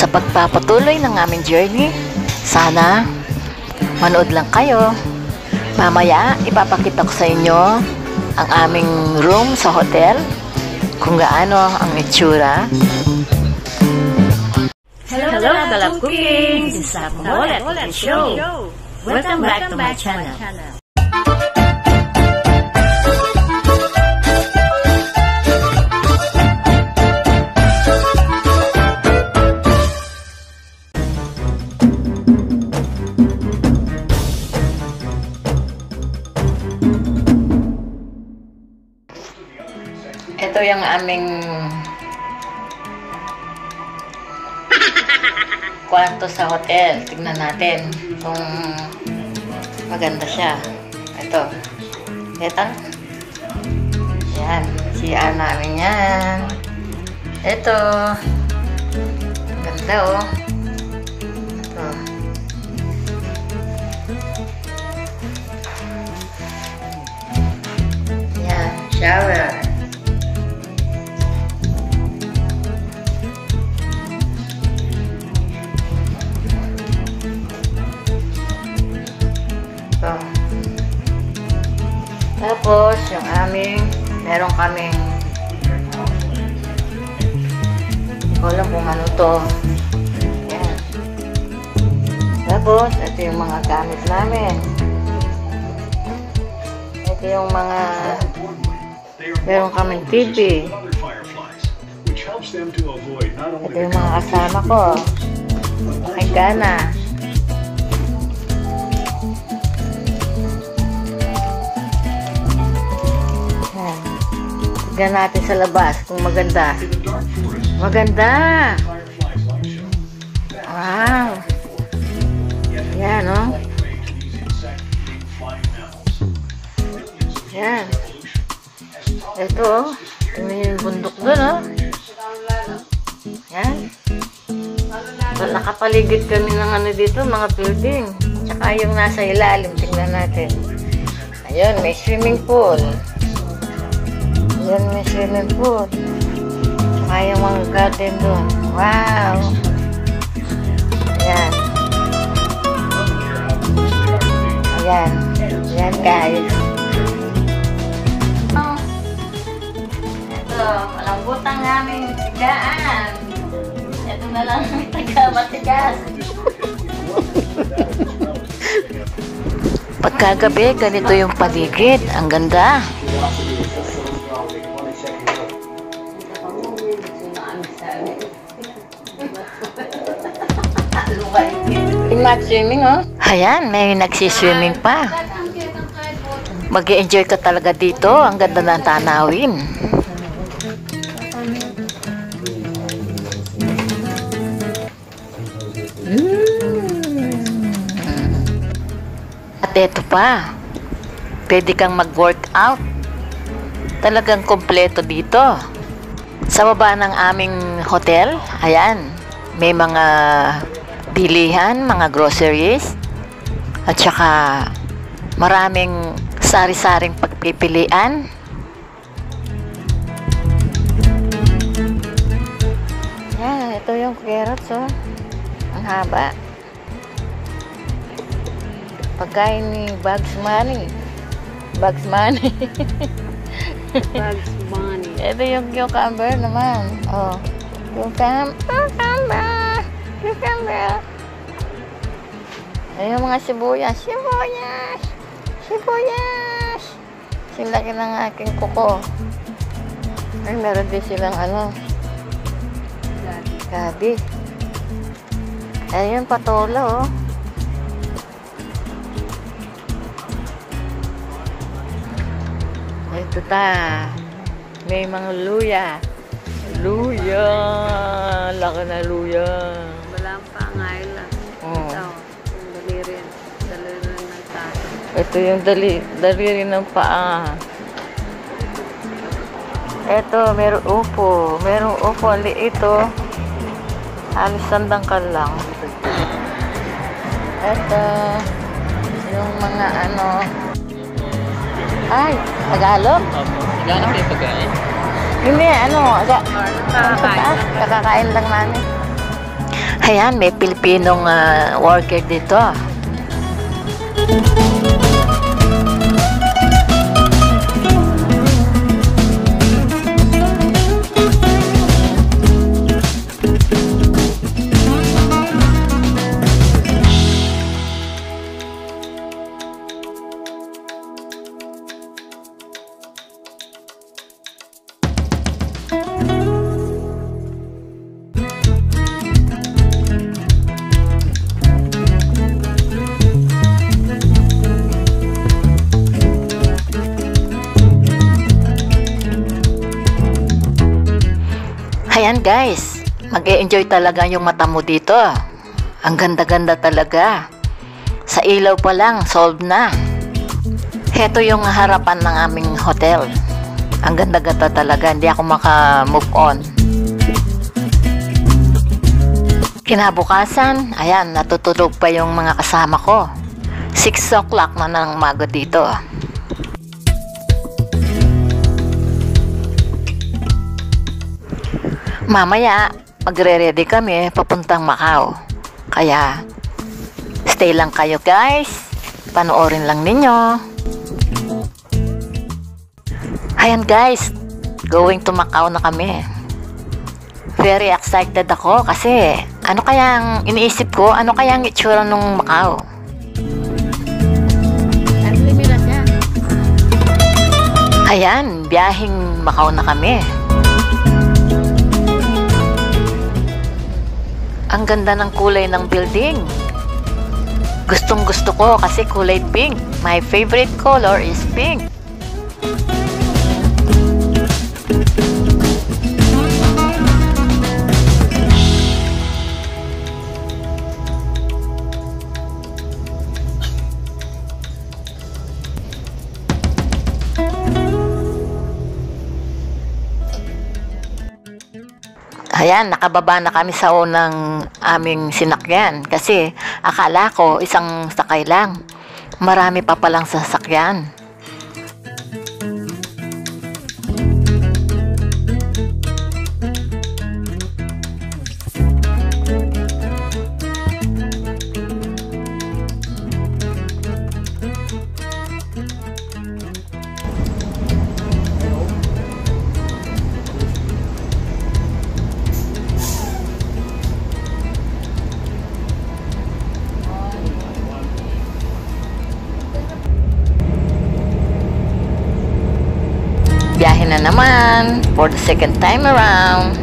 sa pagpapatuloy ng aming journey. Sana manood lang kayo. Mamaya ipapakita ko sa inyo ang aming room sa hotel, kung gaano ang itsura. Hello, Galap Cooking! This is Sap Molet Show. Welcome back to my channel. Ito yung aming kwarto sa hotel. Tignan natin kung maganda siya. Ito. Ito. Yan. CR namin yan. Ito. Ganda oh. Ito. Yan. Shower. Tapos, yung aming, meron kaming, hindi ko alam kung ano to. Yan. Tapos, ito yung mga gamit namin. Ito yung mga, meron kaming TV. Ito yung mga kasama ko. Ay, gana. Tignan natin sa labas kung maganda. Maganda! Wow! Yan, oh. Yan. Ito, oh. Tingnan yung bundok dun, oh. Yan. Nakapaligid kami ng ano dito, mga building. Tsaka yung nasa ilalim, tingnan natin. Ayun, may swimming pool. Yan, may swimming pool. Tsaka yung mga garden doon. Wow! Ayan. Ayan. Ayan, guys. Oh. Ito, malambutang namin tigaan. Ito na lang ang taga-matigas. Pagkagabi, ganito yung paligid. Ang ganda. Swimming, oh. Ayan, may nagsiswimming pa. Mag-i-enjoy ka talaga dito. Ang ganda ng tanawin. At eto pa. Pwede kang mag-workout. Talagang kompleto dito. Sa baba ng aming hotel, ayan, may mga bilihan, mga groceries, at saka maraming sari-saring pagpipilian. Yan, ito yung carrots, oh. Ang haba. Pagkain ni Bugs Bunny. Bugs Bunny. Bugs Bunny. Ito yung cucumber naman. Oh, cucumber. Cucumber. Ayun mga sibuyas. Sibuyas. Sibuyas. Sila ng aking kuko. Ay, meron din silang ano. Gabi. Ayun, patola, oh. Ito ta. May mga luya. Luya. Laki na luya. Walang pangailan. Oh. Ito, yung daliri. Daliri ng tato. Ito yung daliri ng paa. Ito, merong upo. Merong upo. Ito. Halos sandangkal lang. Ito. Yung mga ano. Ay, Tagalog? Gano'n kayo pagkain? Hindi, ano. Kakakain lang namin. Ayan, may Pilipinong worker dito. Ayan guys, mag-e-enjoy talaga yung mata mo dito. Ang ganda-ganda talaga. Sa ilaw pa lang, solved na. Heto yung harapan ng aming hotel. Ang ganda-ganda talaga, hindi ako maka-move on. Kinabukasan, ayan, natutulog pa yung mga kasama ko. 6 o'clock na ng umaga dito. Mamaya, magre-ready kami papuntang Macau. Kaya, stay lang kayo guys. Panoorin lang ninyo. Ayan guys, going to Macau na kami. Very excited ako kasi ano kayang iniisip ko, ano kayang itsura nung Macau. Ayan, biyaheng Macau na kami. Ang ganda ng kulay ng building. Gustong gusto ko kasi kulay pink. My favorite color is pink. Ayan, nakababa na kami sa unang aming sinakyan kasi akala ko isang sakay lang. Marami pa palang sasakyan. Biyahe na naman for the second time around.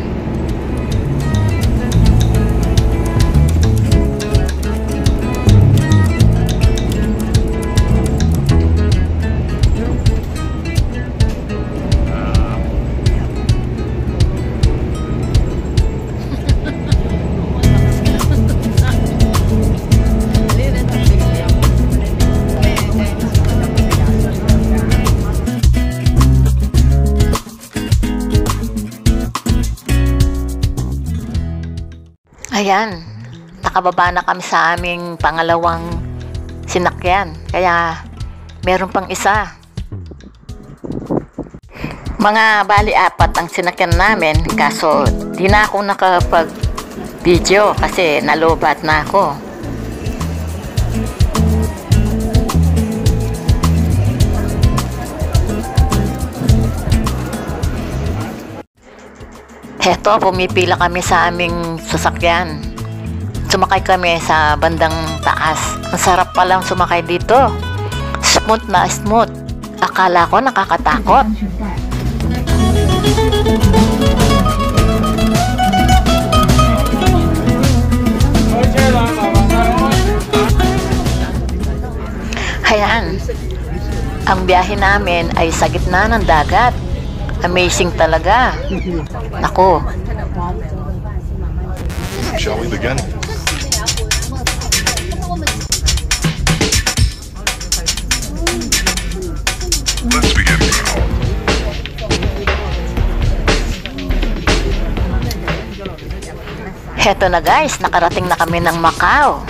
Ayan, nakababa na kami sa aming pangalawang sinakyan. Kaya, meron pang isa. Mga bali 4 ang sinakyan namin. Kaso, di na ako nakapag-video kasi nalobat na ako. Heto, pumipila kami sa aming sasakyan. Sumakay kami sa bandang taas. Ang sarap palang sumakay dito. Smooth na smooth. Akala ko nakakatakot. Ayan. Ang biyahe namin ay sa gitna ng dagat. Amazing talaga. Nako. Shall we begin? Let's begin now. Heto na guys, nakarating na kami ng Macau.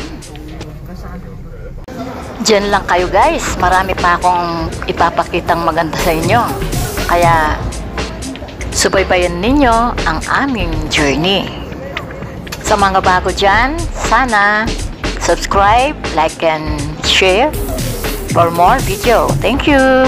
Diyan lang kayo guys, marami pa akong ipapakitang maganda sa inyo. Kaya, subaybayan ninyo ang aming journey. Sa mga bago dyan, sana subscribe, like, and share for more video. Thank you!